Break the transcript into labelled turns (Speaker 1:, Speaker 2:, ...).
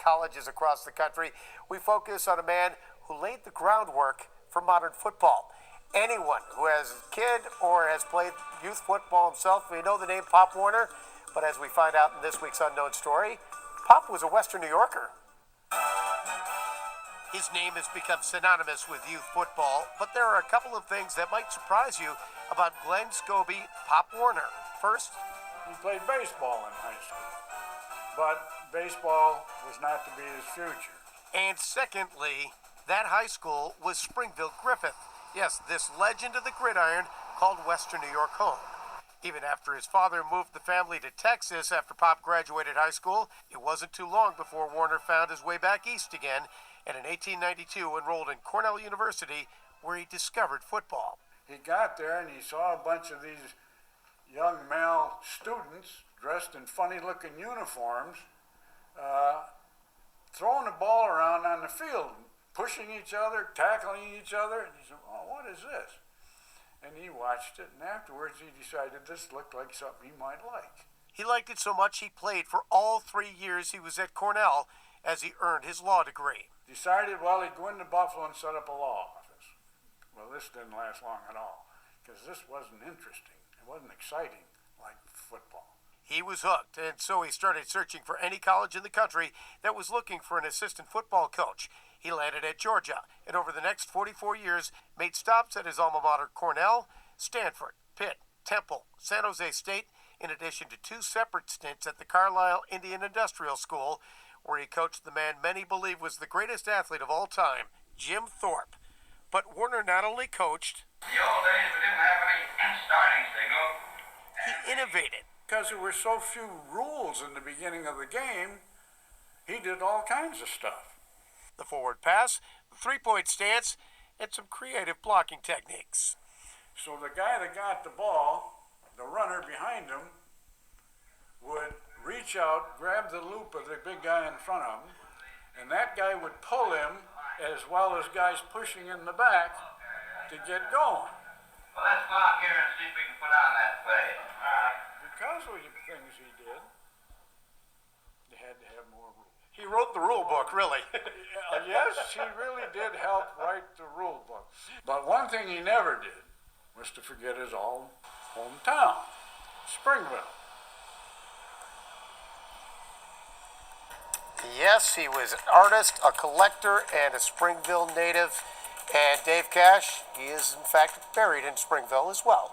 Speaker 1: colleges across the country, we focus on a man who laid the groundwork for modern football. Anyone who has a kid or has played youth football himself may know the name Pop Warner, but as we find out in this week's Unknown Story, Pop was a Western New Yorker. His name has become synonymous with youth football, but there are a couple of things that might surprise you about Glenn Scobie, Pop Warner. First,
Speaker 2: he played baseball in high school, but baseball was not to be his future.
Speaker 1: And secondly, that high school was Springville Griffith. Yes, this legend of the gridiron called Western New York home. Even after his father moved the family to Texas after Pop graduated high school, it wasn't too long before Warner found his way back east again, and in 1892 enrolled in Cornell University, where he discovered football.
Speaker 2: He got there and he saw a bunch of these young male students dressed in funny-looking uniforms throwing the ball around on the field, pushing each other, tackling each other. And he said, "Oh, what is this?" And he watched it, and afterwards he decided this looked like something he might like.
Speaker 1: He liked it so much he played for all 3 years he was at Cornell as he earned his law degree.
Speaker 2: Decided, well, he'd go into Buffalo and set up a law office. Well, this didn't last long at all, because this wasn't interesting. It wasn't exciting like football.
Speaker 1: He was hooked, and so he started searching for any college in the country that was looking for an assistant football coach. He landed at Georgia, and over the next 44 years, made stops at his alma mater, Cornell, Stanford, Pitt, Temple, San Jose State, in addition to 2 separate stints at the Carlisle Indian Industrial School, where he coached the man many believe was the greatest athlete of all time, Jim Thorpe. But Warner not only coached,
Speaker 3: in the old days we didn't have any starting signal.
Speaker 1: he innovated.
Speaker 2: Because there were so few rules in the beginning of the game, he did all kinds of stuff.
Speaker 1: The forward pass, the three-point stance, and some creative blocking techniques.
Speaker 2: So the guy that got the ball, the runner behind him, would reach out, grab the loop of the big guy in front of him, and that guy would pull him as well as guys pushing in the back to get going.
Speaker 3: Well, let's go out here and see if we can put on that play.
Speaker 2: Because of the things he did, they had to have more rules.
Speaker 1: He wrote the rule book, really.
Speaker 2: Yes, he really did help write the rule book. But one thing he never did was to forget his own hometown, Springville.
Speaker 1: Yes, he was an artist, a collector, and a Springville native. And Dave Cash, he is in fact buried in Springville as well.